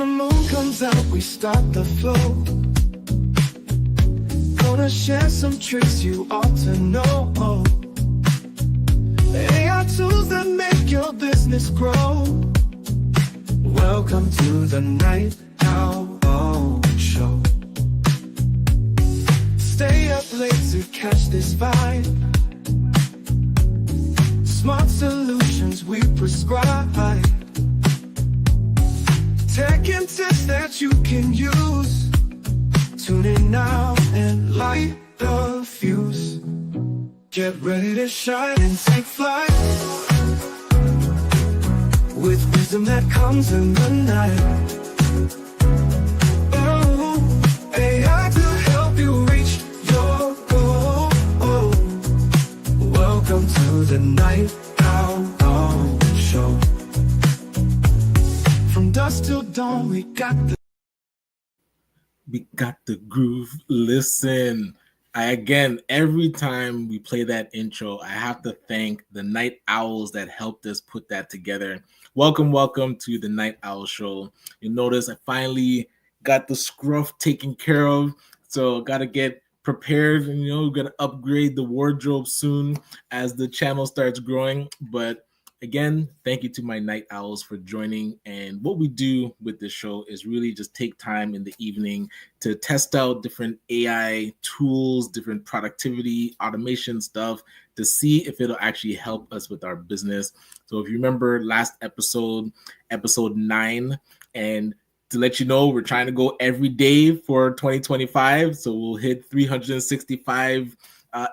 the moon comes out, we start the flow. Gonna share some tricks you ought to know. AI tools that make your business grow. Welcome to the Night Owl Show. Stay up late to catch this vibe. Smart solutions we prescribe. Tech and tips that you can use. Tune in now and light the fuse. Get ready to shine and take flight, with wisdom that comes in the night. Oh, AI to help you reach your goal. Welcome to the Night Owl Show. From dusk till dawn, we got the groove. Listen, every time we play that intro, I have to thank the Night Owls that helped us put that together. Welcome to the Night Owl Show. You'll notice I finally got the scruff taken care of, so gotta get prepared, and we're gonna upgrade the wardrobe soon as the channel starts growing. But again, thank you to my Night Owls for joining. And what we do with this show is really just take time in the evening to test out different AI tools, different productivity, automation stuff to see if it'll actually help us with our business. So if you remember last episode 9, and to let you know, we're trying to go every day for 2025. So we'll hit 365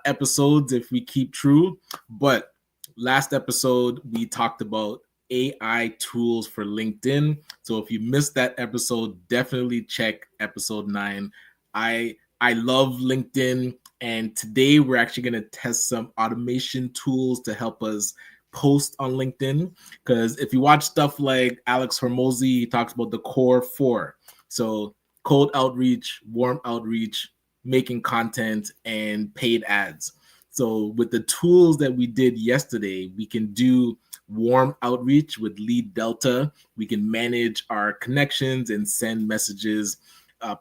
episodes if we keep true. But last episode, we talked about AI tools for LinkedIn. So if you missed that episode, definitely check episode 9. I love LinkedIn, and today we're actually going to test some automation tools to help us post on LinkedIn. Because if you watch stuff like Alex Hormozy, he talks about the core 4. So cold outreach, warm outreach, making content, and paid ads. So with the tools that we did yesterday, we can do warm outreach with Lead Delta. We can manage our connections and send messages,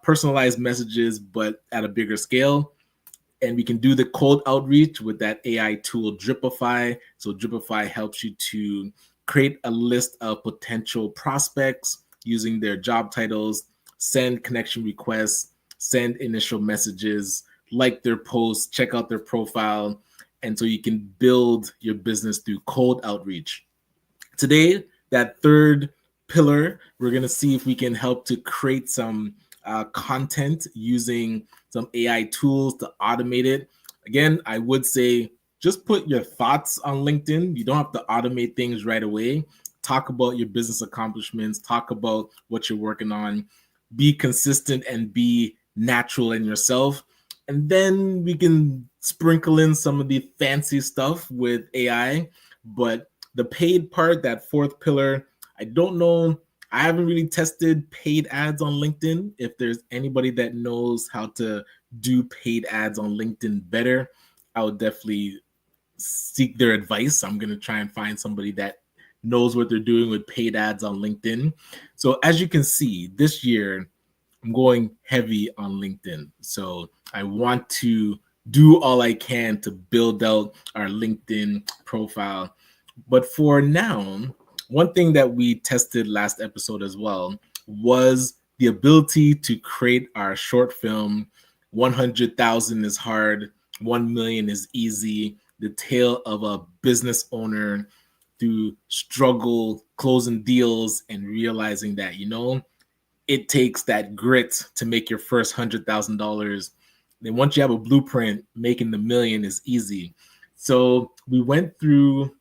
personalized messages, but at a bigger scale. And we can do the cold outreach with that AI tool, Dripify. So Dripify helps you to create a list of potential prospects using their job titles, send connection requests, send initial messages, like their posts, check out their profile. And so you can build your business through cold outreach. Today, that third pillar, we're going to see if we can help to create some content using some AI tools to automate it. Again, I would say just put your thoughts on LinkedIn. You don't have to automate things right away. Talk about your business accomplishments. Talk about what you're working on. Be consistent and be natural in yourself. And then we can sprinkle in some of the fancy stuff with AI. But the paid part, that fourth pillar, I don't know. I haven't really tested paid ads on LinkedIn. If there's anybody that knows how to do paid ads on LinkedIn better, I would definitely seek their advice. I'm going to try and find somebody that knows what they're doing with paid ads on LinkedIn. So as you can see, this year, I'm going heavy on LinkedIn. So I want to do all I can to build out our LinkedIn profile. But for now, one thing that we tested last episode as well was the ability to create our short film. 100,000 is hard, 1 million is easy. The tale of a business owner through struggle, closing deals, and realizing that, it takes that grit to make your first $100,000. Then once you have a blueprint, making the million is easy. So we went through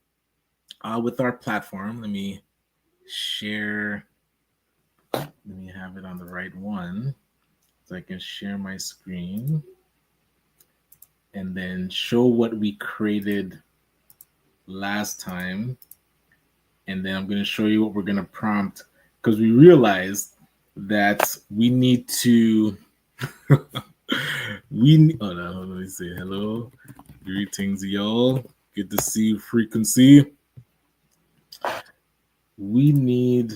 with our platform. Let me share. Let me have it on the right one so I can share my screen and then show what we created last time. And then I'm going to show you what we're going to prompt, because we realized that we need to let me say hello, greetings y'all, good to see you, frequency. We need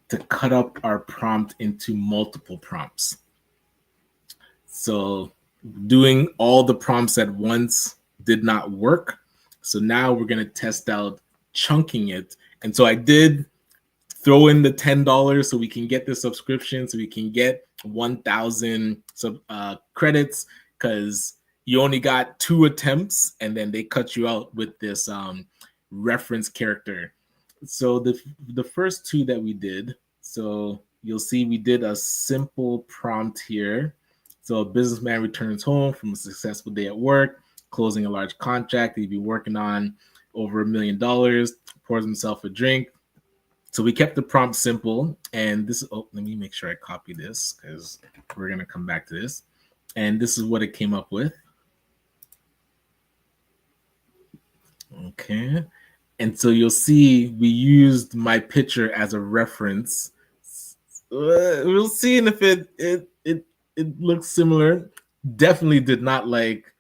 to cut up our prompt into multiple prompts. So doing all the prompts at once did not work. So now we're going to test out chunking it. And so I did throw in the $10 so we can get the subscription, so we can get 1,000 credits, because you only got 2 attempts and then they cut you out with this reference character. So the first 2 that we did, so you'll see we did a simple prompt here. So a businessman returns home from a successful day at work, closing a large contract he'd be working on over $1 million, pours himself a drink. So we kept the prompt simple, and this, oh, let me make sure I copy this because we're going to come back to this. And this is what it came up with. Okay. And so you'll see we used my picture as a reference. We'll see if it looks similar. Definitely did not like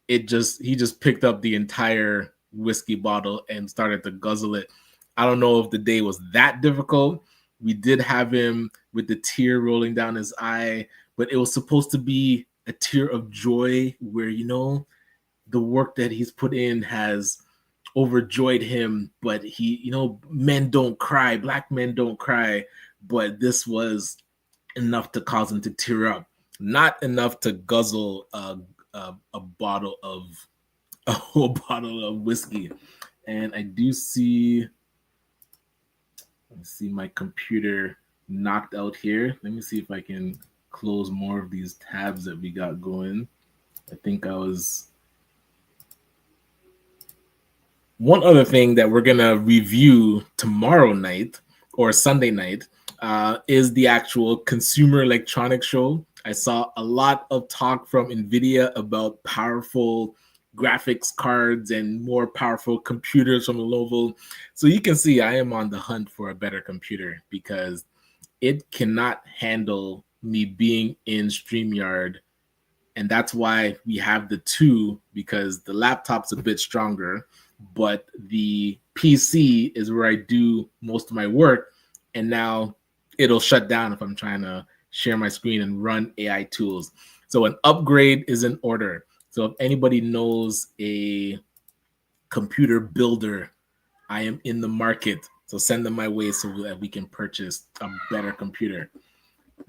it. He just picked up the entire whiskey bottle and started to guzzle it. I don't know if the day was that difficult. We did have him with the tear rolling down his eye, but it was supposed to be a tear of joy where, you know, the work that he's put in has overjoyed him, but he, you know, men don't cry, black men don't cry, but this was enough to cause him to tear up, not enough to guzzle a bottle of a whole bottle of whiskey. And I do see, let me see my computer knocked out here. Let me see if I can close more of these tabs that we got going. I think I was. One other thing that we're going to review tomorrow night or Sunday night is the actual Consumer Electronics Show. I saw a lot of talk from NVIDIA about powerful graphics cards and more powerful computers from Lenovo. So you can see I am on the hunt for a better computer because it cannot handle me being in StreamYard. And that's why we have the 2, because the laptop's a bit stronger, but the PC is where I do most of my work. And now it'll shut down if I'm trying to share my screen and run AI tools. So an upgrade is in order. So if anybody knows a computer builder, I am in the market. So send them my way so that we can purchase a better computer.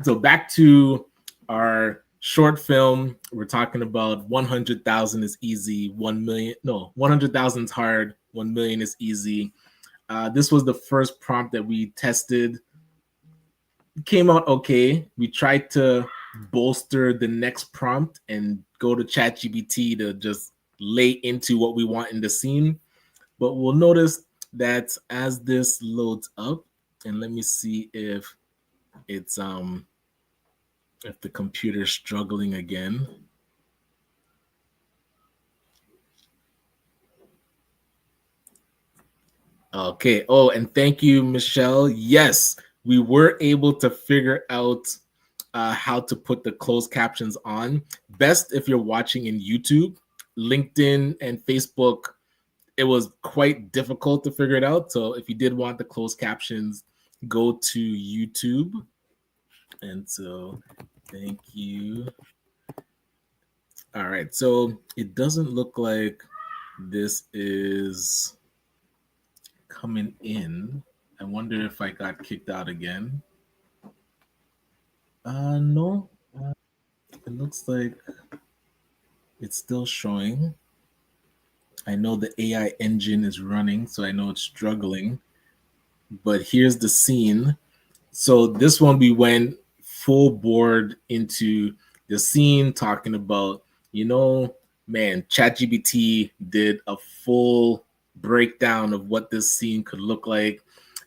So back to our short film. We're talking about 100,000 is easy, 1 million. No, 100,000 is hard, 1 million is easy. This was the first prompt that we tested. It came out okay. We tried to bolster the next prompt and go to ChatGPT to just lay into what we want in the scene. But we'll notice that as this loads up, and let me see if it's if the computer's struggling again. Okay. Oh, and thank you, Michelle. Yes, we were able to figure out how to put the closed captions on. Best if you're watching in YouTube. LinkedIn and Facebook, it was quite difficult to figure it out. So if you did want the closed captions, go to YouTube. And so thank you. All right. So it doesn't look like this is coming in. I wonder if I got kicked out again. No. It looks like it's still showing. I know the AI engine is running, so I know it's struggling. But here's the scene. So this one we went full board into the scene, talking about, you know, man, ChatGPT did a full breakdown of what this scene could look like.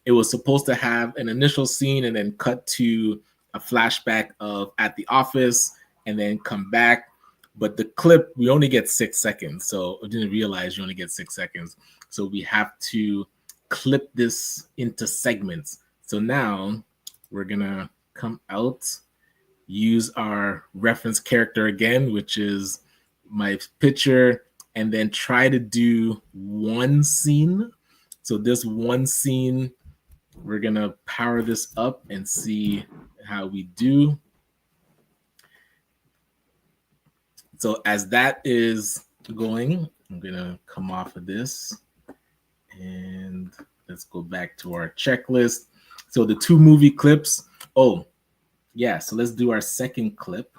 It was supposed to have an initial scene and then cut to a flashback of at the office and then come back. But the clip, we only get 6 seconds. So I didn't realize you only get 6 seconds. So we have to clip this into segments. So now we're gonna come out, use our reference character again, which is my picture, and then try to do one scene. So this one scene we're gonna power this up and see how we do. So as that is going, I'm gonna come off of this and let's go back to our checklist. So the 2 movie clips. Oh, yeah. So let's do our second clip.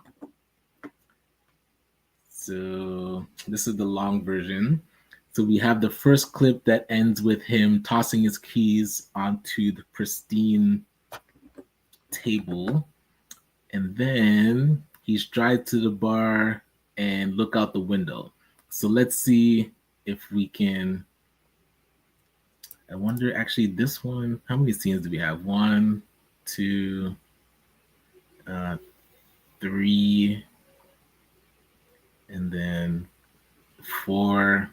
So this is the long version. So we have the first clip that ends with him tossing his keys onto the pristine table. And then he strides to the bar and look out the window. So let's see if we can. I wonder, actually, this one, how many scenes do we have? 1, 2, 3, and then 4,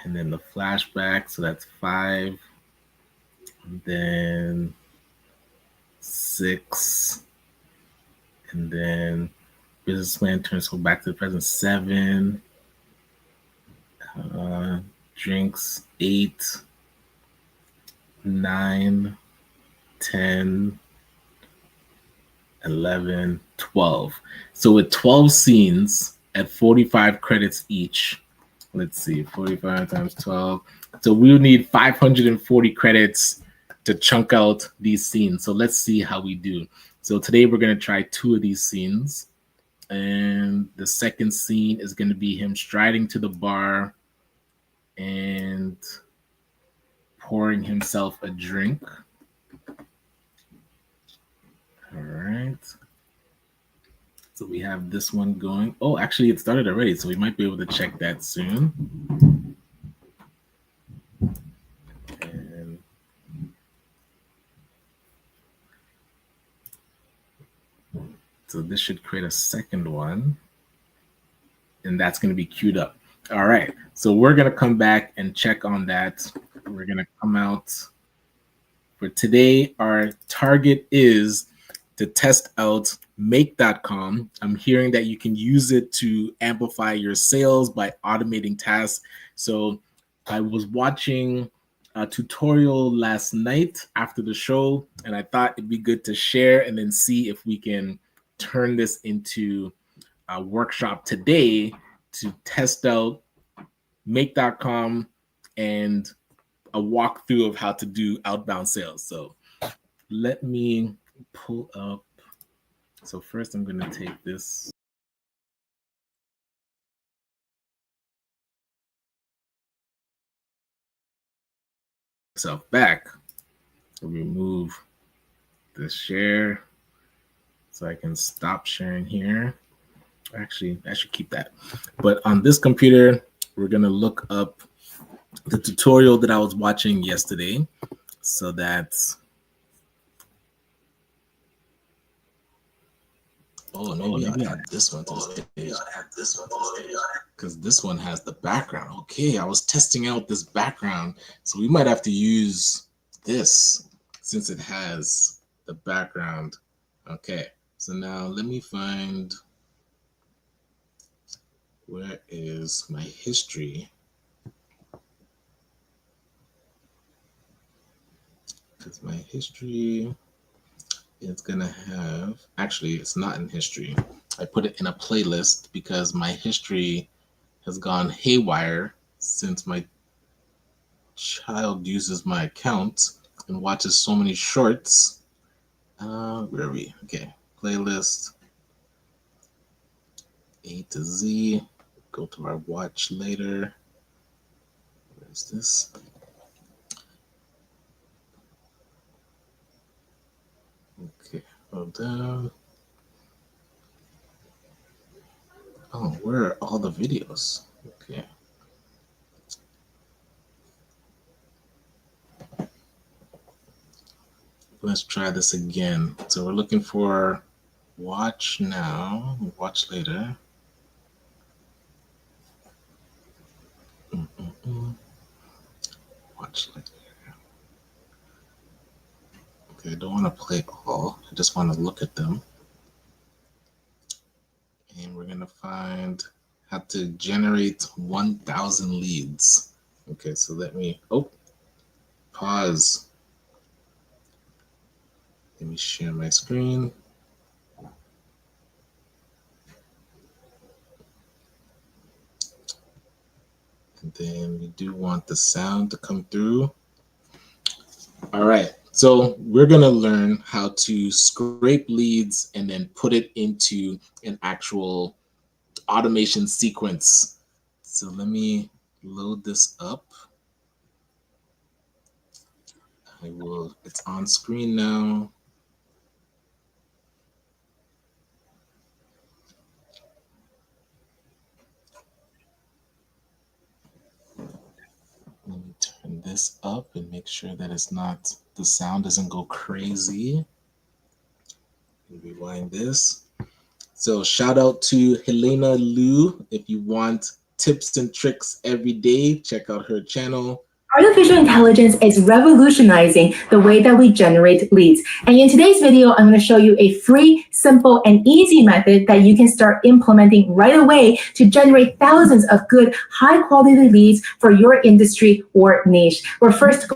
and then the flashback. So that's 5, and then 6, and then businessman turns back to the present. 7, drinks. 8, 9, 10, 11, 12. So with 12 scenes at 45 credits each, let's see, 45 times 12. So we'll need 540 credits to chunk out these scenes. So let's see how we do. So today we're going to try 2 of these scenes. And the second scene is going to be him striding to the bar and pouring himself a drink. All right. So we have this one going. Oh, actually, it started already, so we might be able to check that soon. And so this should create a second one, and that's going to be queued up. All right. So we're going to come back and check on that. We're going to come out. For today, our target is to test out make.com. I'm hearing that you can use it to amplify your sales by automating tasks. So I was watching a tutorial last night after the show, and I thought it'd be good to share and then see if we can turn this into a workshop today to test out make.com and a walkthrough of how to do outbound sales. So let me pull up. So first I'm going to take this. Myself back. Remove the share so I can stop sharing here. Actually, I should keep that. But on this computer, we're going to look up the tutorial that I was watching yesterday. So that's, maybe I'll add this one to this page. Because this one has the background. Okay, I was testing out this background. So we might have to use this since it has the background. Okay, so now let me find, where is my history? Because my history is gonna have, actually it's not in history. I put it in a playlist because my history has gone haywire since my child uses my account and watches so many shorts. Where are we? Okay, playlist A to Z. Go to our watch later. Where's this? Okay, hold down. Oh, where are all the videos? Okay. Let's try this again. So we're looking for watch now, watch later. Watch later. Okay, I don't want to play all. I just want to look at them. And we're going to find how to generate 1,000 leads. Okay, so let me, pause. Let me share my screen. And then we do want the sound to come through. All right. So we're going to learn how to scrape leads and then put it into an actual automation sequence. So let me load this up. It's on screen now. Let me turn this up and make sure that the sound doesn't go crazy. Rewind this. So shout out to Helena Liu. If you want tips and tricks every day, check out her channel. Artificial intelligence is revolutionizing the way that we generate leads. And in today's video, I'm going to show you a free, simple, and easy method that you can start implementing right away to generate thousands of good, high-quality leads for your industry or niche. We're first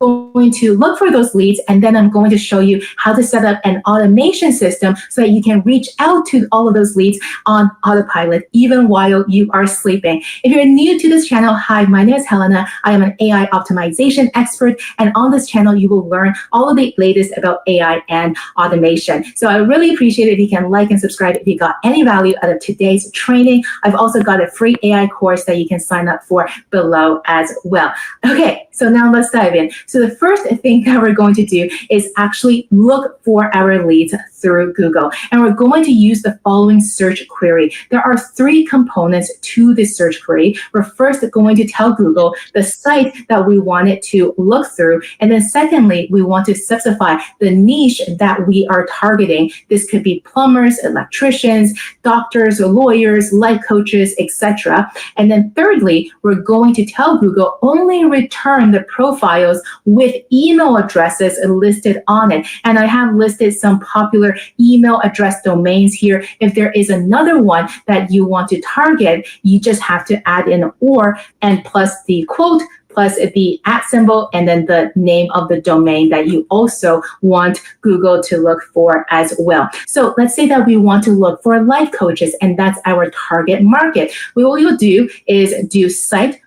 going to look for those leads, and then I'm going to show you how to set up an automation system so that you can reach out to all of those leads on autopilot even while you are sleeping. If you're new to this channel, hi, my name is Helena. I am an AI optimization expert, and on this channel you will learn all of the latest about AI and automation. So I really appreciate it if you can like and subscribe if you got any value out of today's training. I've also got a free AI course that you can sign up for below as well. Okay, so now let's dive in. So the first thing that we're going to do is actually look for our leads through Google. And we're going to use the following search query. There are three components to this search query. We're first going to tell Google the site that we want it to look through. And then secondly, we want to specify the niche that we are targeting. This could be plumbers, electricians, doctors, lawyers, life coaches, etc. And then thirdly, we're going to tell Google only return the profiles with email addresses listed on it. And I have listed some popular email address domains here. If there is another one that you want to target, you just have to add in or and plus the quote plus the @ symbol and then the name of the domain that you also want Google to look for as well. So let's say that we want to look for life coaches, and that's our target market. What we will do is do site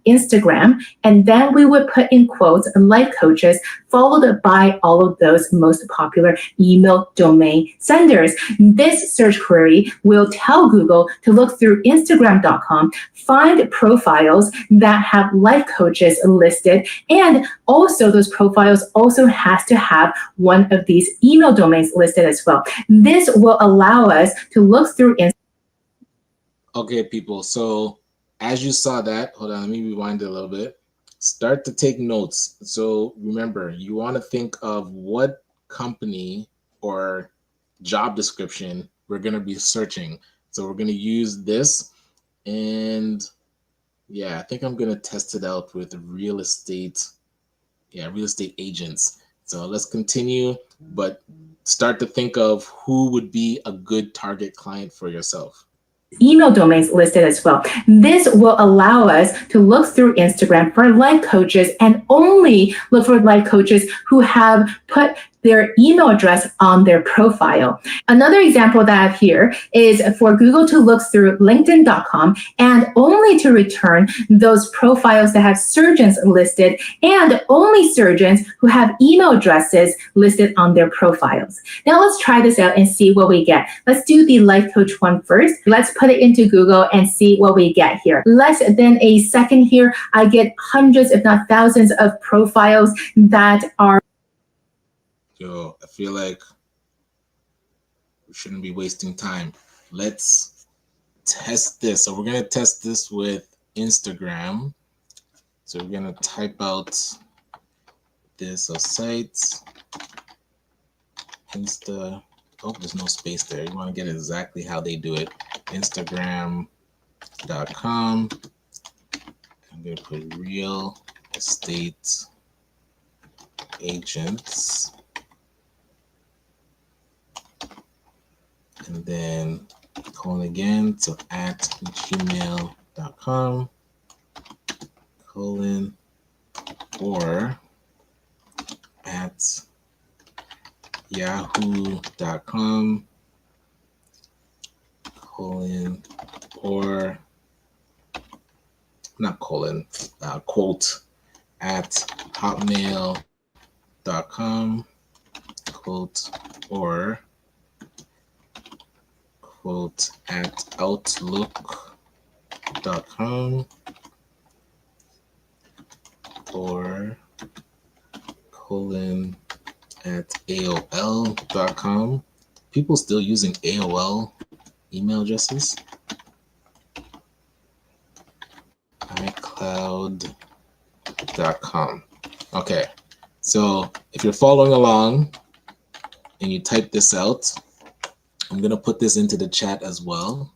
Instagram, and then we would put in quotes life coaches followed by all of those most popular email domain senders. This search query will tell Google to look through Instagram.com, find profiles that have life coaches listed, and also those profiles also has to have one of these email domains listed as well. This will allow us to look through Okay, people, so as you saw that, hold on, let me rewind it a little bit. Start to take notes. So remember, you want to think of what company or job description we're going to be searching. So we're going to use this, and yeah, I think I'm going to test it out with real estate agents. So let's continue, but start to think of who would be a good target client for yourself. Email domains listed as well. This will allow us to look through Instagram for life coaches and only look for life coaches who have put their email address on their profile. Another example that I have here is for Google to look through LinkedIn.com and only to return those profiles that have surgeons listed and only surgeons who have email addresses listed on their profiles. Now let's try this out and see what we get. Let's do the life coach one first. Let's put it into Google and see what we get here. Less than a second here, I get hundreds, if not thousands of profiles that are Yo, I feel like we shouldn't be wasting time. Let's test this. So we're going to test this with Instagram. So we're going to type out this site, Insta. Oh, there's no space there. You want to get exactly how they do it. Instagram.com. I'm going to put real estate agents. And then colon again, so at gmail.com, colon, or at yahoo.com colon or not colon quote at hotmail.com quote or quote at outlook.com or colon at AOL.com. People still using AOL email addresses. iCloud.com. Okay, so if you're following along and you type this out, I'm going to put this into the chat as well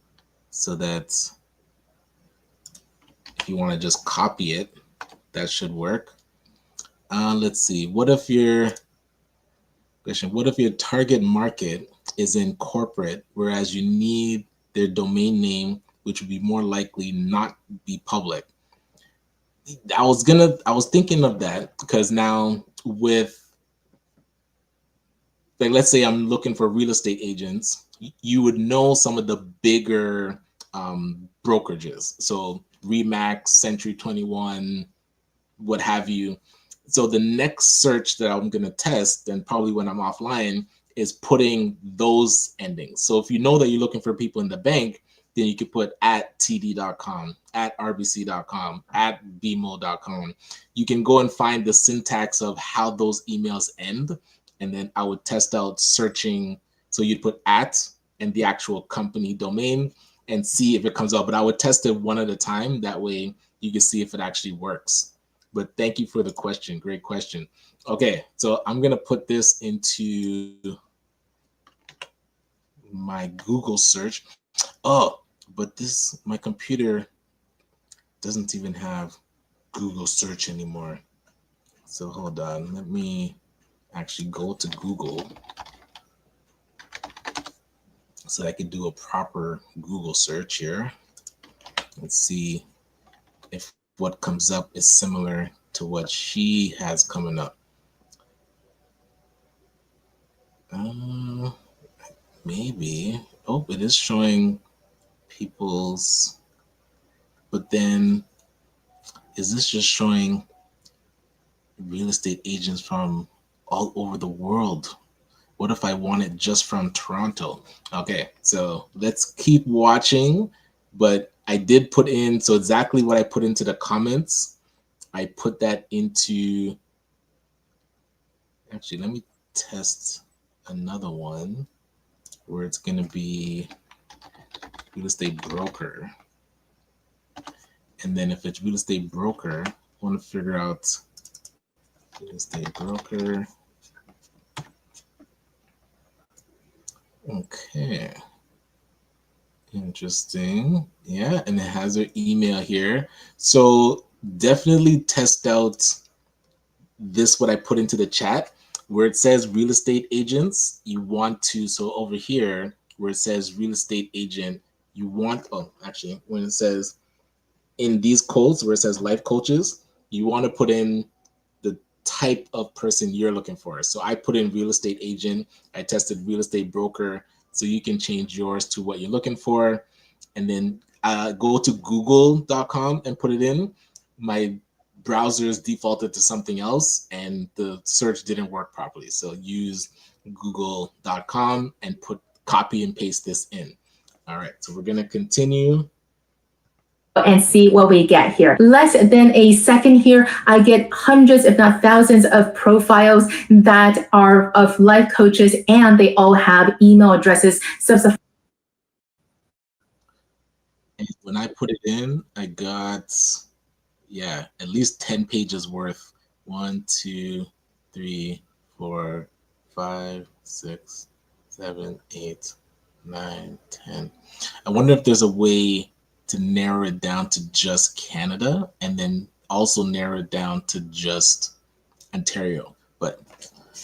so that if you want to just copy it, that should work. Let's see. What if your target market is in corporate, whereas you need their domain name, which would be more likely not be public? I was thinking of that because now with, like, let's say I'm looking for real estate agents, you would know some of the bigger brokerages. So Remax, Century 21, what have you. So the next search that I'm going to test, and probably when I'm offline, is putting those endings. So if you know that you're looking for people in the bank, then you could put at td.com, at rbc.com, at bmo.com. You can go and find the syntax of how those emails end. And then I would test out searching. So you'd put at and the actual company domain and see if it comes up. But I would test it one at a time. That way you can see if it actually works. But thank you for the question. Great question. Okay, so I'm going to put this into my Google search. Oh, but my computer doesn't even have Google search anymore. So hold on. Let me actually go to Google so I can do a proper Google search here. Let's see if what comes up is similar to what she has coming up. Maybe. Oh, it is showing people's, but then is this just showing real estate agents from all over the world? What if I want it just from Toronto? Okay, so let's keep watching. But I did put in, so exactly what I put into the comments, I put that into, actually, let me test another one where it's going to be real estate broker. And then if it's real estate broker, I want to figure out real estate broker. Okay. Interesting. Yeah, and it has her email here. So definitely test out this, what I put into the chat, where it says real estate agents. You want to, so over here where it says real estate agent, you want, oh, actually, when it says in these codes where it says life coaches, you want to put in the type of person you're looking for. So I put in real estate agent. I tested real estate broker. So you can change yours to what you're looking for. And then go to google.com and put it in. My browser's defaulted to something else and the search didn't work properly. So use google.com and copy and paste this in. All right, so we're going to continue and see what we get here. Less than a second here, I get hundreds, if not thousands, of profiles that are of life coaches, and they all have email addresses. And when I put it in, I got, yeah, at least 10 pages worth. 1, 2, 3, 4, 5, 6, 7, 8, 9, 10. I wonder if there's a way to narrow it down to just Canada and then also narrow it down to just Ontario. But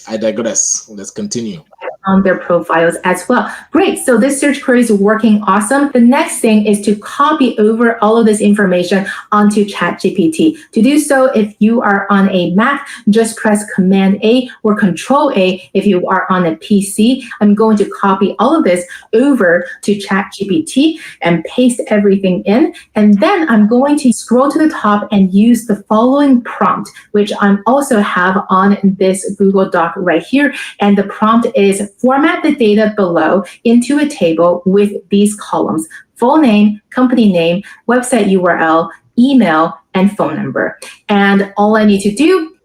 I digress. Let's continue. on their profiles as well. Great. So this search query is working awesome. The next thing is to copy over all of this information onto ChatGPT. To do so, if you are on a Mac, just press Command A or Control A. If you are on a PC, I'm going to copy all of this over to ChatGPT and paste everything in. And then I'm going to scroll to the top and use the following prompt, which I also have on this Google Doc right here. And the prompt is format the data below into a table with these columns: full name, company name, website URL, email, and phone number. And all I need to do.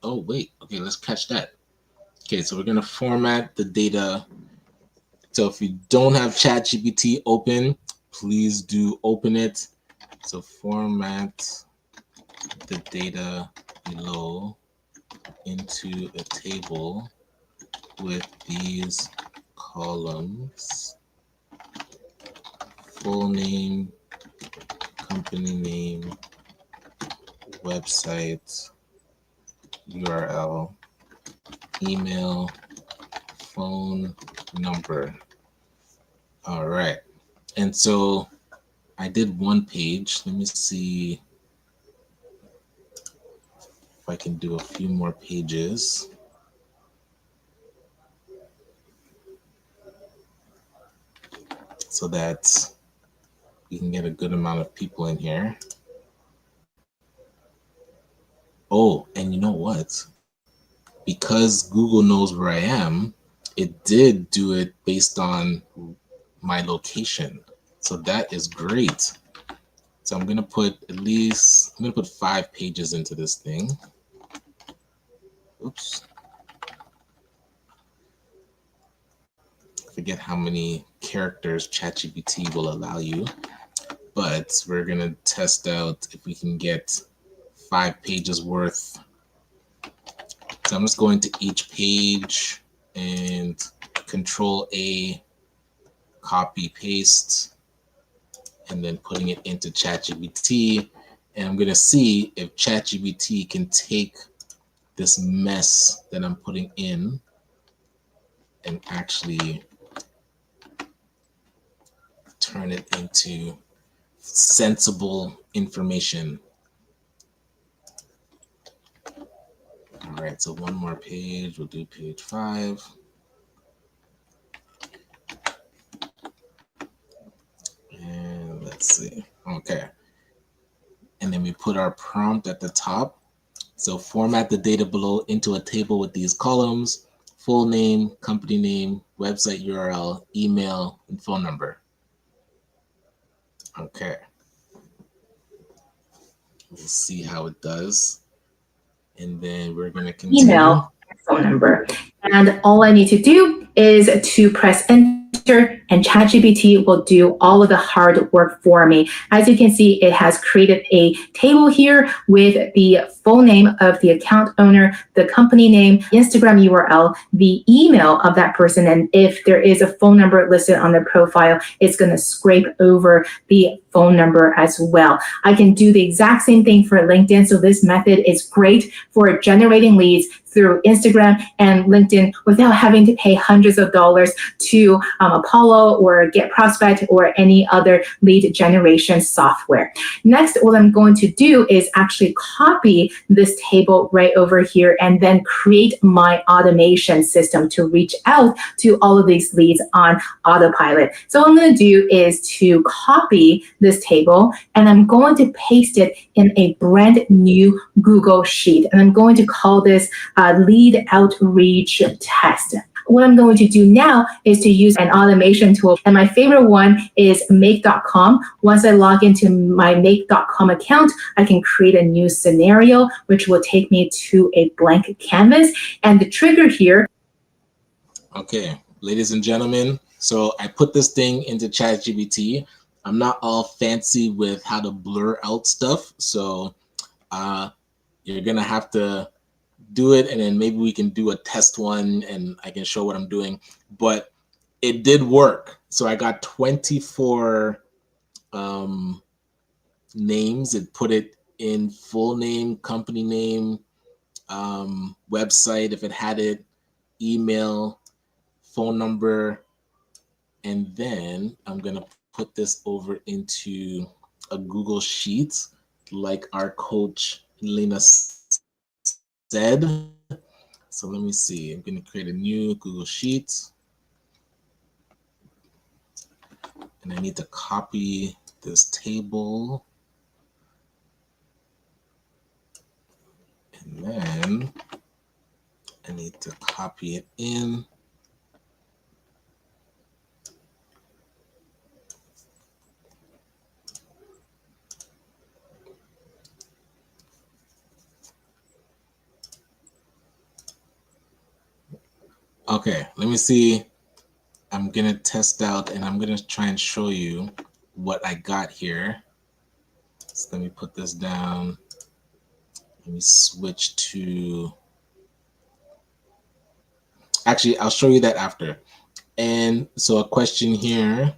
Oh, wait. Okay, let's catch that. Okay, so we're going to format the data. So if you don't have ChatGPT open, please do open it. So format the data below into a table with these columns: full name, company name, website URL, email, phone number. All right. And so I did one page. Let me see if I can do a few more pages. So that we can get a good amount of people in here. Oh, and you know what? Because Google knows where I am, it did do it based on my location. So that is great. So I'm gonna put 5 pages into this thing. Oops. Forget how many characters ChatGPT will allow you, but we're gonna test out if we can get 5 pages worth. So I'm just going to each page and Control A, copy, paste, and then putting it into ChatGPT. And I'm gonna see if ChatGPT can take this mess that I'm putting in and actually turn it into sensible information. All right, so one more page. We'll do page 5. And let's see. Okay. And then we put our prompt at the top. So format the data below into a table with these columns: full name, company name, website URL, email, and phone number. Okay. We'll see how it does. And then we're going to continue. Email and phone number. And all I need to do is to press enter, and ChatGPT will do all of the hard work for me. As you can see, it has created a table here with the full name of the account owner, the company name, Instagram URL, the email of that person, and if there is a phone number listed on their profile, it's going to scrape over the phone number as well. I can do the exact same thing for LinkedIn, so this method is great for generating leads through Instagram and LinkedIn without having to pay hundreds of dollars to Apollo or Get Prospect or any other lead generation software. Next, what I'm going to do is actually copy this table right over here and then create my automation system to reach out to all of these leads on autopilot. So what I'm going to do is to copy this table and I'm going to paste it in a brand new Google Sheet. And I'm going to call this lead outreach test. What I'm going to do now is to use an automation tool. And my favorite one is make.com. Once I log into my make.com account, I can create a new scenario, which will take me to a blank canvas. And the trigger here. Okay, ladies and gentlemen, so I put this thing into ChatGPT. I'm not all fancy with how to blur out stuff. So you're going to have to do it, and then maybe we can do a test one and I can show what I'm doing. But it did work. So I got 24 names. It put it in full name, company name, website if it had it, email, phone number, and then I'm going to put this over into a Google Sheet like our coach Lena said. So let me see. I'm going to create a new Google Sheet. And I need to copy this table. And then I need to copy it in. Okay, let me see. I'm going to test out and I'm going to try and show you what I got here. So let me put this down. Let me switch to, actually, I'll show you that after. And so a question here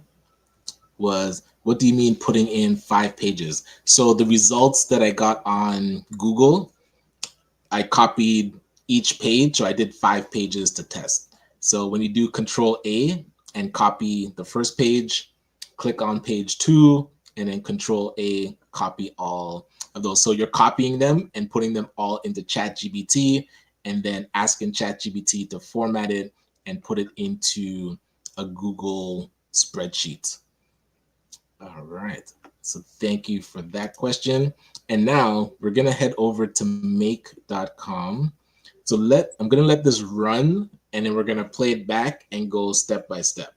was, what do you mean putting in 5 pages? So the results that I got on Google, I copied each page. So I did 5 pages to test. So when you do Control A and copy the first page, click on page 2, and then Control A, copy all of those. So you're copying them and putting them all into ChatGPT, and then asking ChatGPT to format it and put it into a Google spreadsheet. All right. So thank you for that question. And now we're going to head over to make.com. So I'm going to let this run, and then we're going to play it back and go step by step.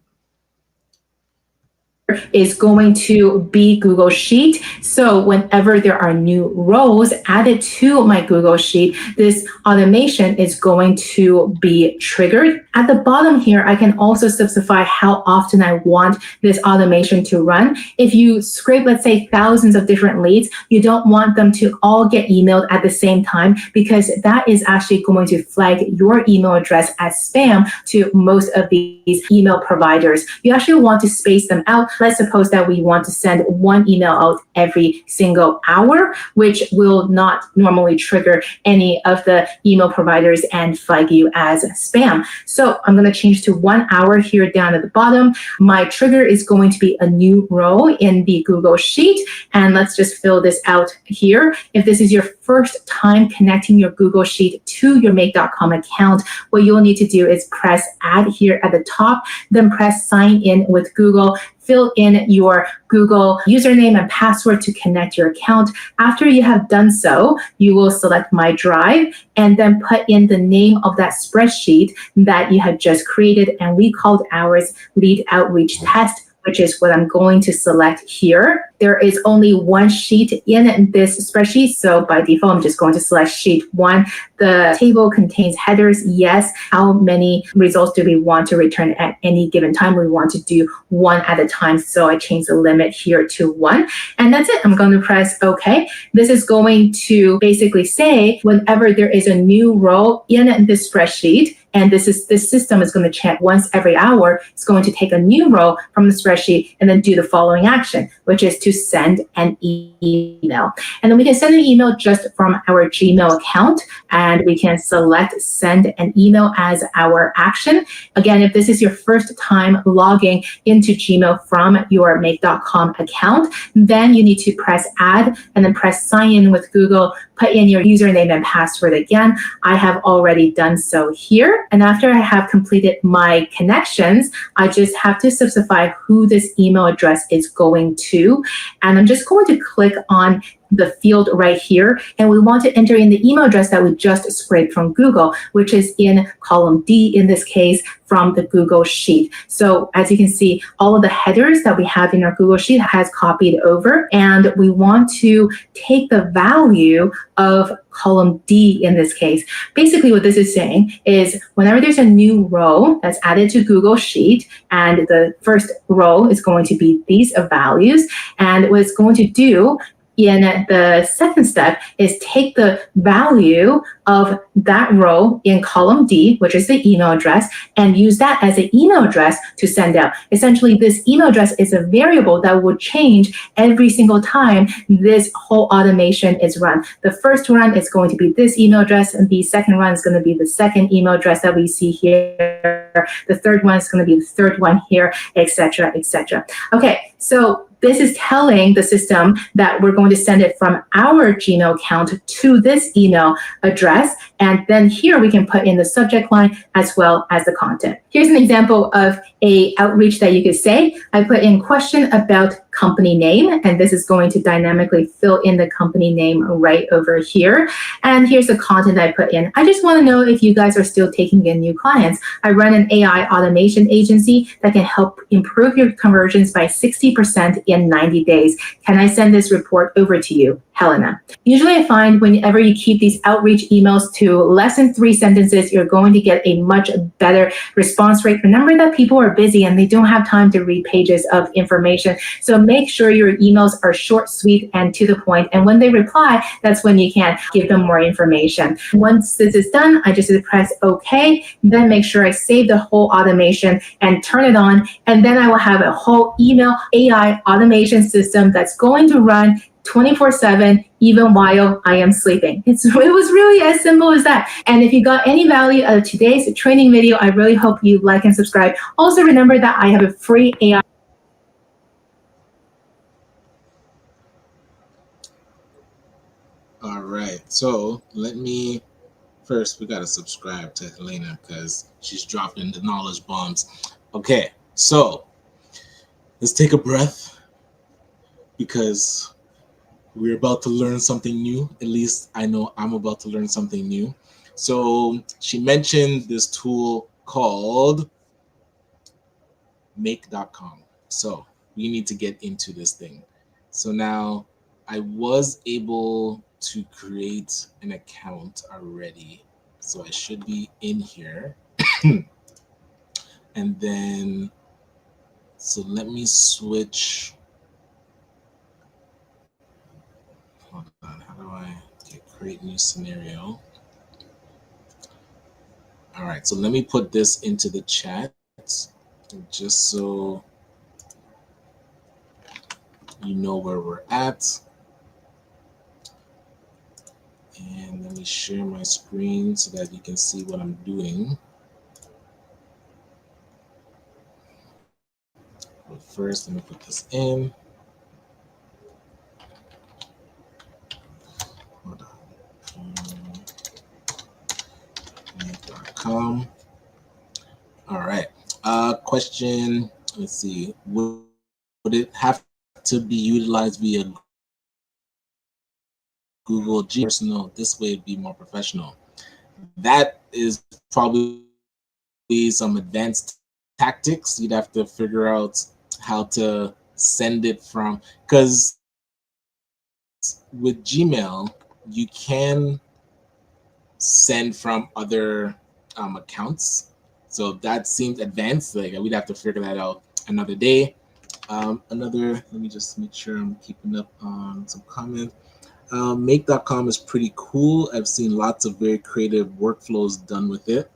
Is going to be Google Sheet. So whenever there are new rows added to my Google Sheet, this automation is going to be triggered. At the bottom here, I can also specify how often I want this automation to run. If you scrape, let's say, thousands of different leads, you don't want them to all get emailed at the same time, because that is actually going to flag your email address as spam to most of these email providers. You actually want to space them out. Let's suppose that we want to send one email out every single hour, which will not normally trigger any of the email providers and flag you as spam. So I'm going to change to 1 hour here down at the bottom. My trigger is going to be a new row in the Google Sheet. And let's just fill this out here. If this is your first time connecting your Google Sheet to your make.com account, what you'll need to do is press add here at the top, then press sign in with Google. Fill in your Google username and password to connect your account. After you have done so, you will select My Drive and then put in the name of that spreadsheet that you have just created. And we called ours Lead Outreach Test, which is what I'm going to select here. There is only one sheet in this spreadsheet, so by default, I'm just going to select sheet 1. The table contains headers. Yes. How many results do we want to return at any given time? We want to do 1 at a time, so I change the limit here to 1. And that's it. I'm going to press OK. This is going to basically say whenever there is a new row in this spreadsheet, and this system is going to check once every hour, it's going to take a new row from the spreadsheet and then do the following action, which is to send an email. And then we can send an email just from our Gmail account, and we can select send an email as our action. Again, if this is your first time logging into Gmail from your make.com account, then you need to press add and then press sign in with Google, put in your username and password again. I have already done so here. And after I have completed my connections, I just have to specify who this email address is going to. And I'm just going to click on the field right here, and we want to enter in the email address that we just scraped from Google, which is in column D in this case from the Google Sheet. So as you can see, all of the headers that we have in our Google Sheet has copied over, and we want to take the value of column D in this case. Basically what this is saying is whenever there's a new row that's added to Google Sheet, and the first row is going to be these values, and what it's going to do And the second step is take the value of that row in column D, which is the email address, and use that as an email address to send out. Essentially, this email address is a variable that will change every single time this whole automation is run. The first run is going to be this email address, and the second run is going to be the second email address that we see here. The third one is going to be the third one here, etc., etc. Okay, so this is telling the system that we're going to send it from our Gmail account to this email address. And then here we can put in the subject line as well as the content. Here's an example of a outreach that you could say. I put in question about company name, and this is going to dynamically fill in the company name right over here. And here's the content I put in. I just want to know if you guys are still taking in new clients. I run an AI automation agency that can help improve your conversions by 60% in 90 days. Can I send this report over to you, Helena? Usually I find whenever you keep these outreach emails to less than 3 sentences, you're going to get a much better response rate. Remember that people are busy and they don't have time to read pages of information. So make sure your emails are short, sweet, and to the point. And when they reply, that's when you can give them more information. Once this is done, I just press OK, then make sure I save the whole automation and turn it on. And then I will have a whole email AI automation system that's going to run 24/7, even while I am sleeping. It was really as simple as that. And if you got any value out of today's training video, I really hope you like and subscribe. Also remember that I have a free AI. All right, so let me first, we got to subscribe to Helena because she's dropping the knowledge bombs. Okay, so let's take a breath because we're about to learn something new. At least I know I'm about to learn something new. So she mentioned this tool called make.com. So we need to get into this thing. So now I was able to create an account already. So I should be in here. And then, so let me switch. Hold on, how do I create new scenario? All right, so let me put this into the chat just so you know where we're at. And let me share my screen so that you can see what I'm doing. But first, let me put this in. Hold on. Make.com. All right. Question. Let's see. Would it have to be utilized via Google G personal? This way it'd be more professional. That is probably some advanced tactics. You'd have to figure out how to send it from, because with Gmail, you can send from other accounts. So that seems advanced. Like we'd have to figure that out another day. Let me just make sure I'm keeping up on some comments. Make.com is pretty cool. I've seen lots of very creative workflows done with it.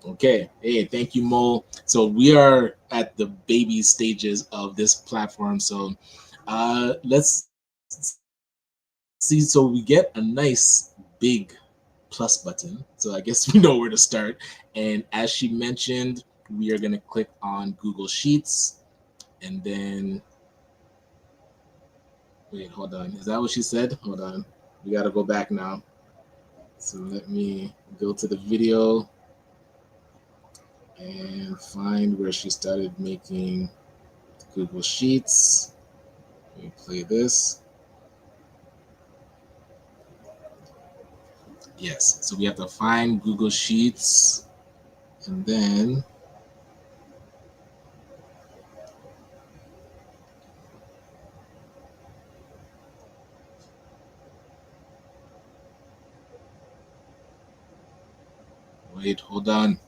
Okay. Hey, thank you, Mo. So we are at the baby stages of this platform. So let's see. So we get a nice big plus button. So I guess we know where to start. And as she mentioned, we are going to click on Google Sheets. And then, wait, hold on. Is that what she said? Hold on. We got to go back now. So let me go to the video and find where she started making Google Sheets. Let me play this. Yes, so we have to find Google Sheets and then wait, hold on.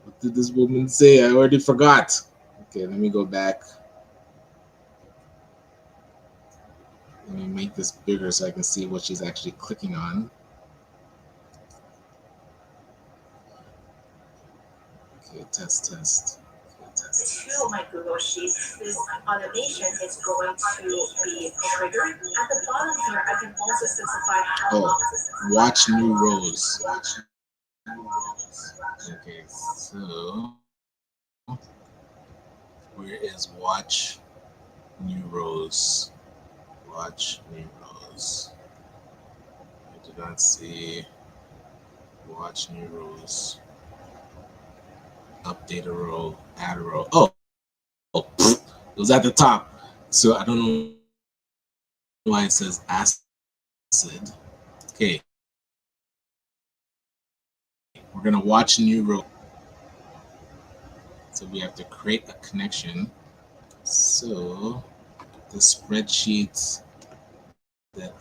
What did this woman say? I already forgot. Okay, let me go back. Let make this bigger so I can see what she's actually clicking on. Okay, test. To my Google Sheets, this automation is going to be triggered. At the bottom here, I can also specify how watch new rows. Okay, so where is watch new rows? Watch new rows. I do not see watch new rows. Update a row, add a row. Oh, it was at the top. So I don't know why it says acid. Okay. We're gonna watch new row. So we have to create a connection. So the spreadsheet that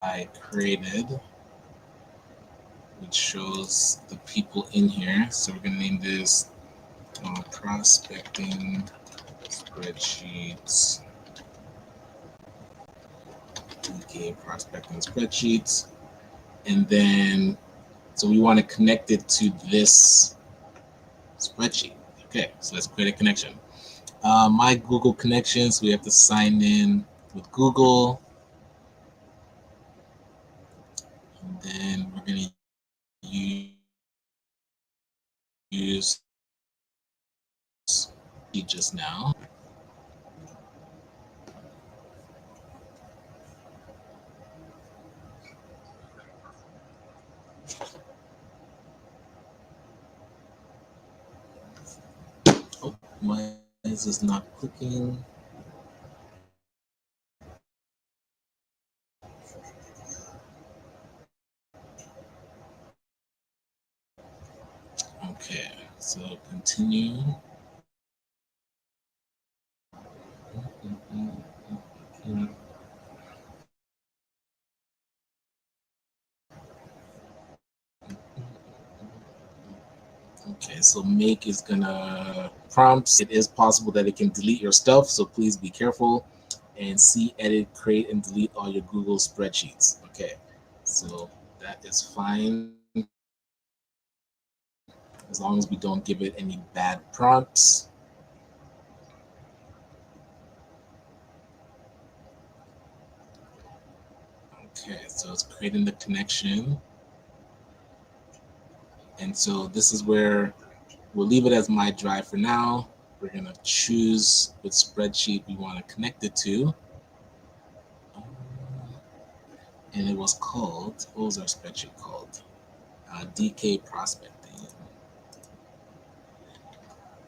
I created, which shows the people in here. So we're gonna name this prospecting spreadsheets. Okay, prospecting spreadsheets. And then, so we want to connect it to this spreadsheet. Okay, so let's create a connection. My Google connections, we have to sign in with Google. And then we're going to use just now. Oh, why is this not clicking? Okay, so continue. Okay, so make is gonna prompts. It is possible that it can delete your stuff, so please be careful. And see, edit, create, and delete all your Google spreadsheets. Okay, so that is fine as long as we don't give it any bad prompts. Okay, so it's creating the connection. And so this is where we'll leave it as my drive for now. We're gonna choose which spreadsheet we want to connect it to. And it was called, what was our spreadsheet called? DK Prospecting.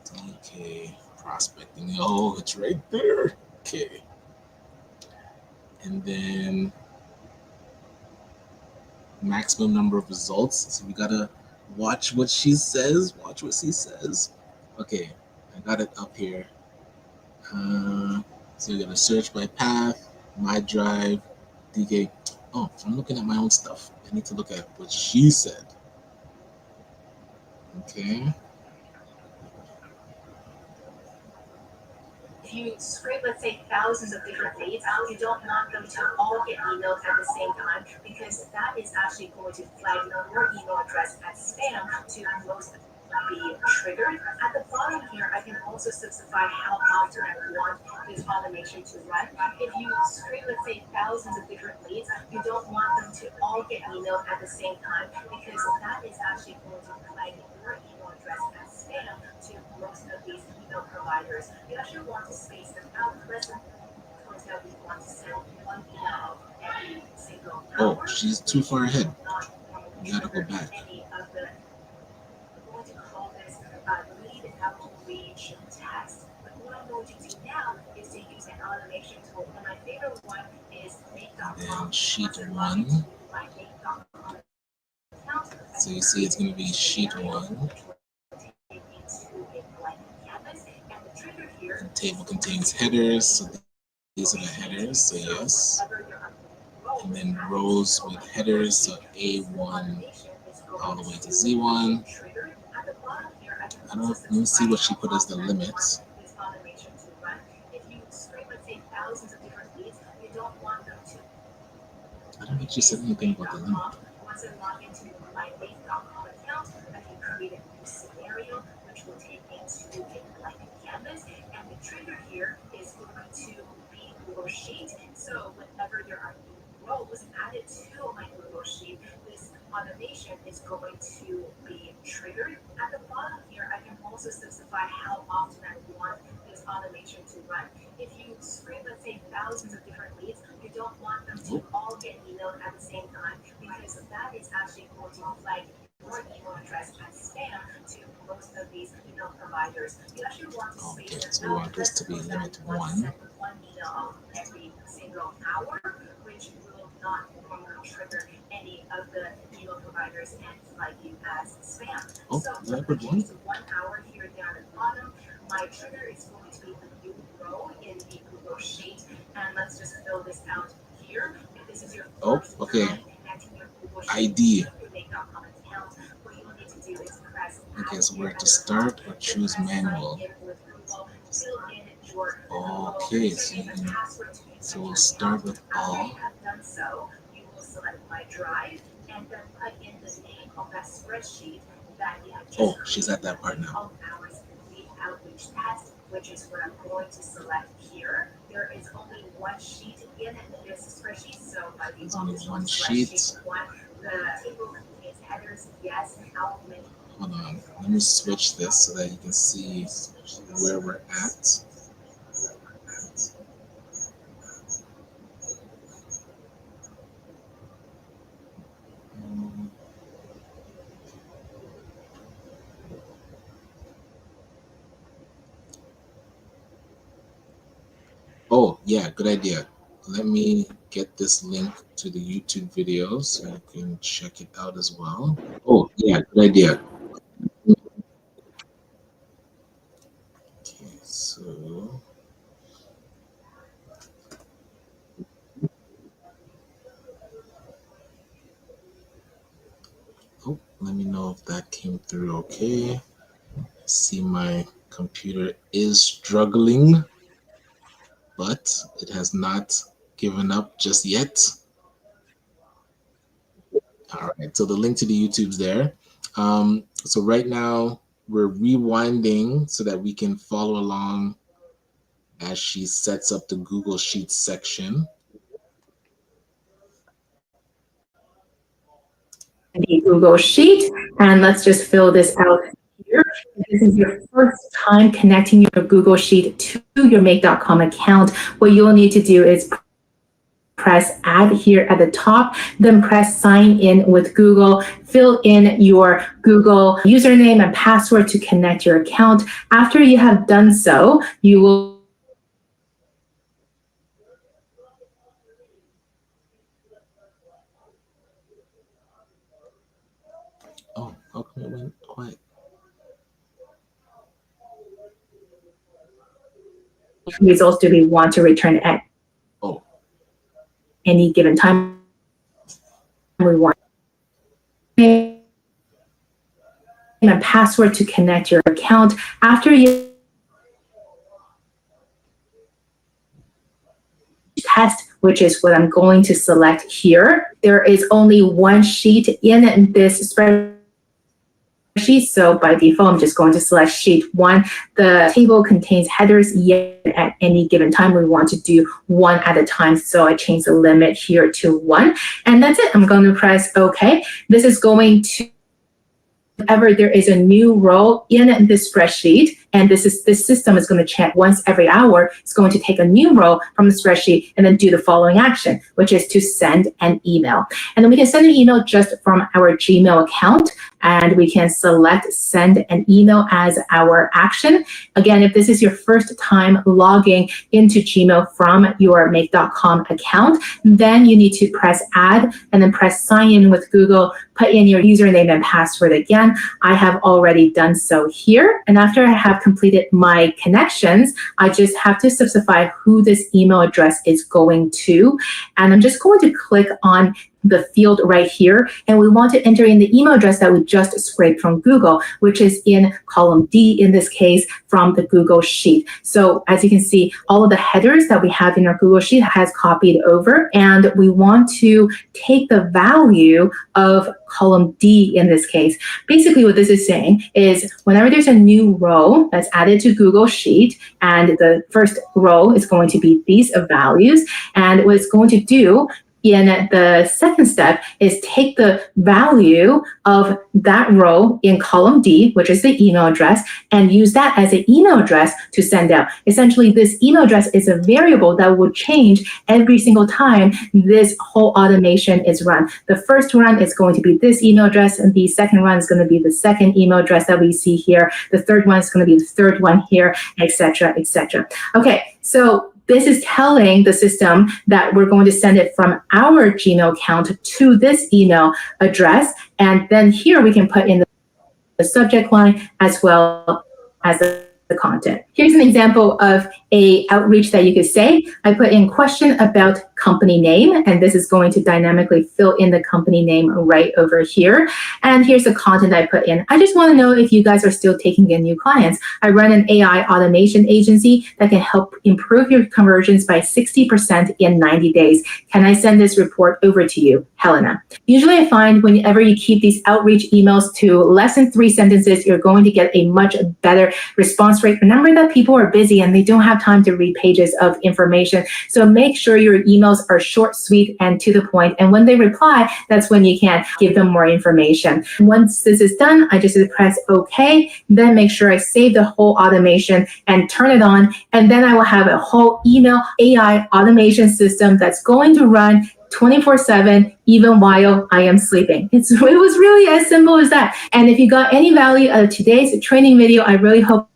DK Prospecting. Oh, it's right there. Okay. And then maximum number of results. So we gotta watch what she says. Watch what she says. Okay, I got it up here. So you're gonna search by path, my drive, DK. Oh, I'm looking at my own stuff. I need to look at what she said. Okay. If you scrape, let's say, thousands of different leads, you don't want them to all get emailed at the same time, because that is actually going to flag your email address as spam to most be triggered. At the bottom here, I can also specify how often I want this automation to run. If you scrape, let's say, thousands of different leads, you don't want them to all get emailed at the same time, because that is actually going to flag your email address as spam to most of these email providers. You actually want to space them out. Let's suppose that we want to send one email every single hour. Oh, she's too far ahead. You gotta go back. I'm going to call this lead outreach text. But what I'm going to do now is to use an automation tool. And my favorite one is make.com. Then sheet one. So you see it's going to be sheet one. The table contains headers, so these are the headers, so yes. And then rows with headers, so A1 all the way to Z1. Let me see what she put as the limits. I don't think she said anything about the link. Once I log into my make.com account, I can create a new scenario, which will take me to a blank canvas. And the trigger here is going to be Google Sheet. So whenever there are new rows added to my Google Sheet, this automation is going to be triggered. At the bottom here, I can also specify how often I want this automation to run. If you screen, let's say, thousands of different leads, you don't want them to all get emailed at the same time, because that is actually going to flag your email address as spam to most of these email providers. You actually want to space them out. So we want this to be limit 1. Send one email every single hour, which will not trigger any of the email providers and flag you as spam. Oh, so is that good one? 1 hour here down at the bottom. My trigger is going to be the new row in the Google Sheet, and let's just fill this out here. If this is your first time connecting your Google Sheet ID. to your make.com account, what you will need to do is press Okay, so where to start or choose manual. Okay, so we'll start with all. So you will select my drive and then put in the name of that spreadsheet that you have just Oh, she's at that part now. Outreach test, which is what I'm going to select here. There is only one sheet in this spreadsheet, so by default, there's only one sheet. sheet. The table contains headers, yes, how many. Hold on, let me switch this so that you can see where we're at. Oh, yeah, good idea. Let me get this link to the YouTube video so you can check it out as well. Oh, yeah, good idea. Okay, so oh, let me know if that came through okay. See, my computer is struggling, but it has not given up just yet. All right, so the link to the YouTube's there. So right now we're rewinding so that we can follow along as she sets up the Google Sheets section. The Google Sheet, and let's just fill this out here. If this is your first time connecting your Google Sheet to your make.com account, what you'll need to do is press add here at the top, then press sign in with Google, fill in your Google username and password to connect your account. After you have done so, you will Oh, how come it went quiet? results do we want to return at any given time. We want and password to connect your account. After you test, which is what I'm going to select here, there is only one sheet in this spreadsheet. So by default, I'm just going to select sheet 1. The table contains headers, yet at any given time. We want to do 1 at a time. So I change the limit here to 1. And that's it. I'm going to press OK. This is going to, whenever there is a new row in this spreadsheet, and this system is going to check once every hour, it's going to take a new row from the spreadsheet and then do the following action, which is to send an email. And then we can send an email just from our Gmail account, and we can select send an email as our action. Again, if this is your first time logging into Gmail from your make.com account, then you need to press add and then press sign in with Google, put in your username and password again. I have already done so here. And after I have completed my connections, I just have to specify who this email address is going to. And I'm just going to click on the field right here, and we want to enter in the email address that we just scraped from Google, which is in column D in this case from the Google Sheet. So as you can see, all of the headers that we have in our Google Sheet has copied over, and we want to take the value of column D in this case. Basically what this is saying is whenever there's a new row that's added to Google Sheet, and the first row is going to be these values, and what it's going to do in the second step is take the value of that row in column D, which is the email address, and use that as an email address to send out. Essentially, this email address is a variable that will change every single time this whole automation is run. The first run is going to be this email address, and the second run is going to be the second email address that we see here. The third one is going to be the third one here, etc., etc. Okay, so this is telling the system that we're going to send it from our Gmail account to this email address. And then here we can put in the subject line as well as the content. Here's an example of a outreach that you could say. I put in question about company name, and this is going to dynamically fill in the company name right over here. And here's the content I put in. I just want to know if you guys are still taking in new clients. I run an AI automation agency that can help improve your conversions by 60% in 90 days. Can I send this report over to you, Helena? Usually I find whenever you keep these outreach emails to less than 3 sentences, you're going to get a much better response rate. Remember that people are busy and they don't have time to read pages of information. So make sure your emails are short, sweet, and to the point. And when they reply, that's when you can give them more information. Once this is done, I just press OK, then make sure I save the whole automation and turn it on. And then I will have a whole email AI automation system that's going to run 24/7, even while I am sleeping. It was really as simple as that. And if you got any value out of today's training video, I really hope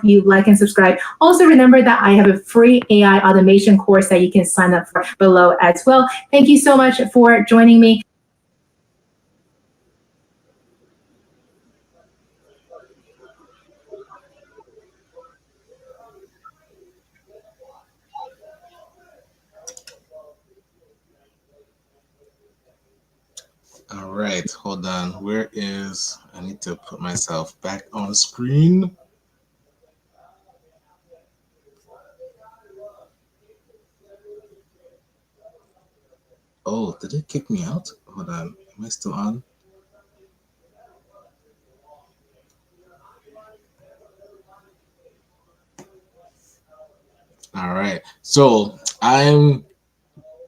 you like and subscribe. Also remember that I have a free AI automation course that you can sign up for below as well. Thank you so much for joining me. All right, hold on. Where is, I need to put myself back on screen. Oh, did it kick me out? Hold on. Am I still on? All right. So I'm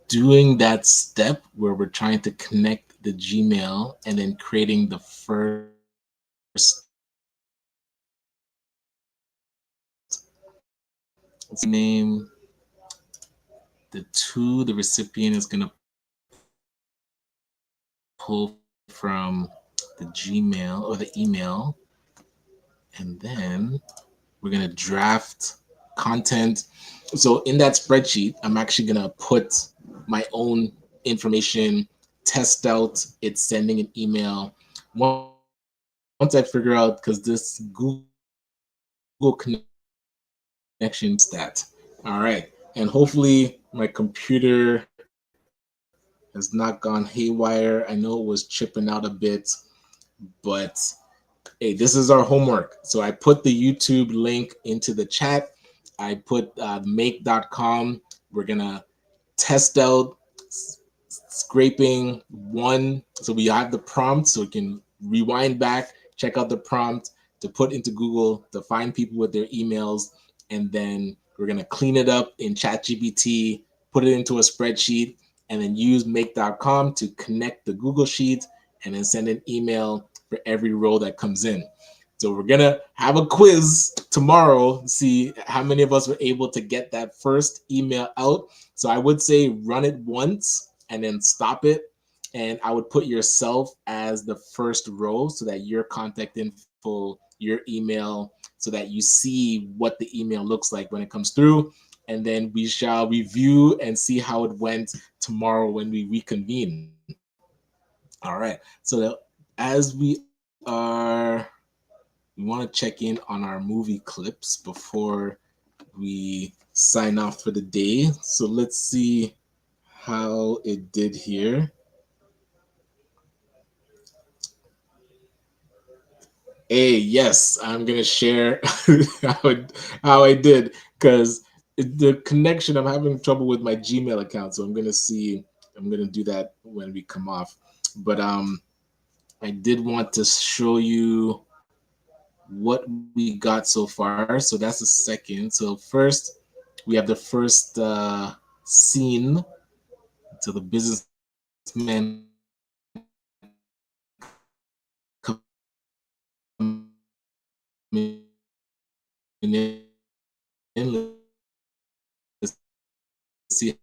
doing that step where we're trying to connect the Gmail and then creating the first name. The recipient is going to pull from the Gmail or the email, and then we're going to draft content. So in that spreadsheet, I'm actually going to put my own information, test out it's sending an email. Once I figure out, because this Google connection stat. All right. And hopefully my computer has not gone haywire. I know it was chipping out a bit, but hey, this is our homework. So I put the YouTube link into the chat. I put make.com. We're going to test out scraping one. So we have the prompt, so we can rewind back, check out the prompt to put into Google to find people with their emails. And then we're going to clean it up in ChatGPT, put it into a spreadsheet, and then use make.com to connect the Google Sheet and then send an email for every row that comes in. So we're going to have a quiz tomorrow, see how many of us were able to get that first email out. So I would say run it once and then stop it. And I would put yourself as the first row so that your contact info, your email, so that you see what the email looks like when it comes through. And then we shall review and see how it went tomorrow when we reconvene. All right. So as we want to check in on our movie clips before we sign off for the day. So let's see how it did here. Hey, yes, I'm gonna share how I did because the connection. I'm having trouble with my Gmail account, so I'm gonna see. I'm gonna do that when we come off. But I did want to show you what we got so far. So that's the second. So first, we have the first scene. So the businessman coming in. Let's see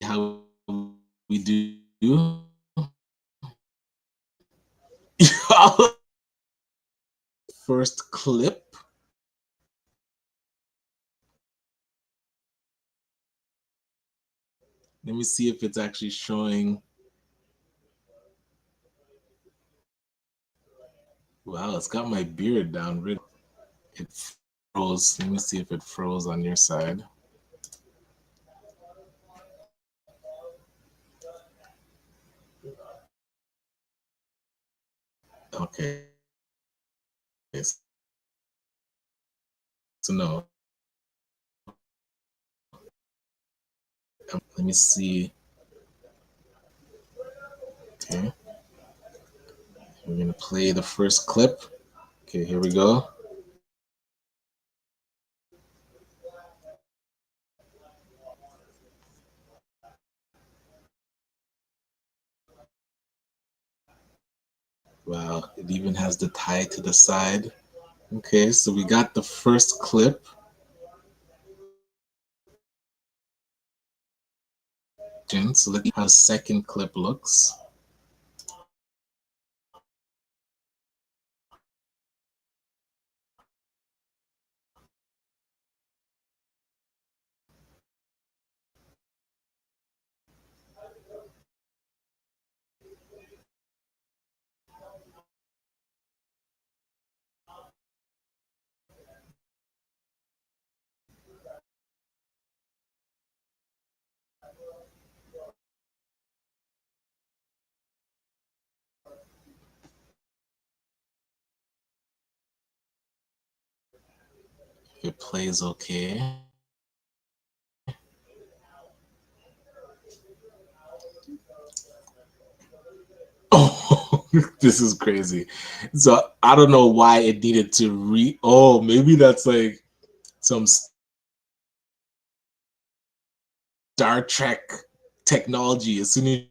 how we do. First clip. Let me see if it's actually showing. Wow, it's got my beard down. It froze. Let me see if it froze on your side. Okay. So no. Let me see. Okay. We're gonna play the first clip. Okay, here we go. Wow, it even has the tie to the side. Okay, so we got the first clip. So let's see how the second clip looks. If it plays okay. Oh, this is crazy. So I don't know why it needed to Oh, maybe that's like some Star Trek technology. As soon as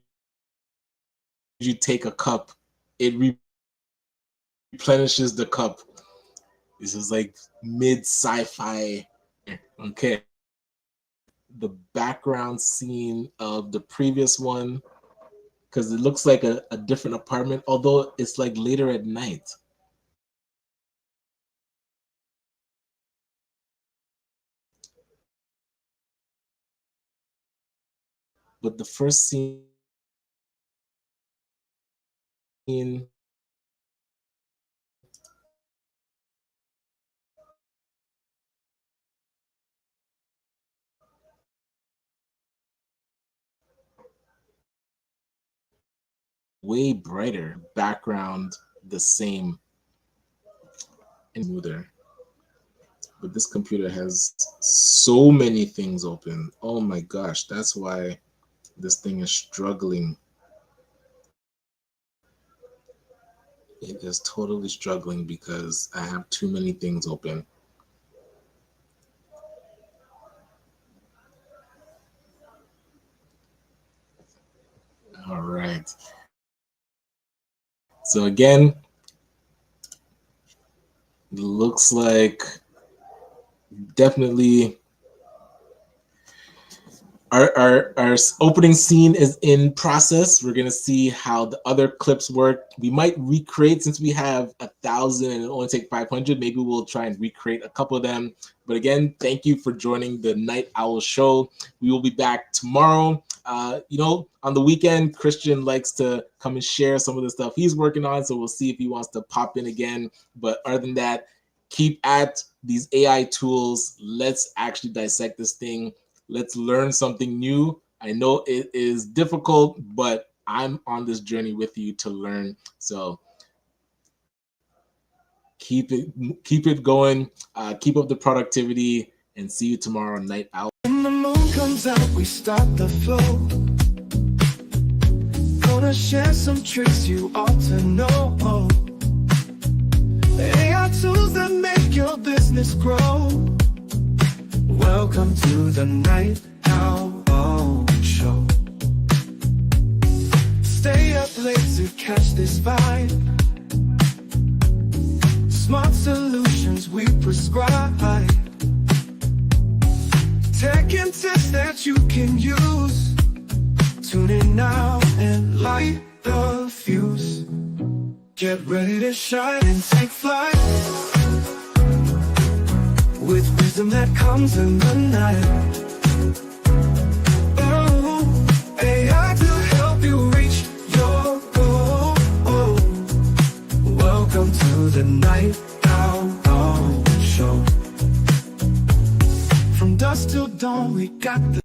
you take a cup, it replenishes the cup. This is like mid sci-fi. Okay. The background scene of the previous one, because it looks like a different apartment, although it's like later at night. But the first scene way brighter, background the same and smoother. But this computer has so many things open. Oh my gosh, that's why this thing is struggling. It is totally struggling because I have too many things open. All right. So again, it looks like definitely our opening scene is in process. We're gonna see how the other clips work. We might recreate, since we have 1,000 and it only take 500. Maybe we'll try and recreate a couple of them. But again, thank you for joining the Night Owl Show. We will be back tomorrow. On the weekend, Christian likes to come and share some of the stuff he's working on. So we'll see if he wants to pop in again. But other than that, keep at these AI tools. Let's actually dissect this thing. Let's learn something new. I know it is difficult, but I'm on this journey with you to learn. So Keep it going. Keep up the productivity, and see you tomorrow, Night Owl. When the moon comes out, we start the flow. Gonna share some tricks you ought to know. The AI tools that make your business grow. Welcome to the Night Owl Show. Stay up late to catch this vibe. Smart solutions we prescribe. Tech and tips that you can use. Tune in now and light the fuse. Get ready to shine and take flight, with wisdom that comes in the night. Oh, AI to help you reach your goal. Welcome to the Night Owl Show. From dusk till dawn, we got the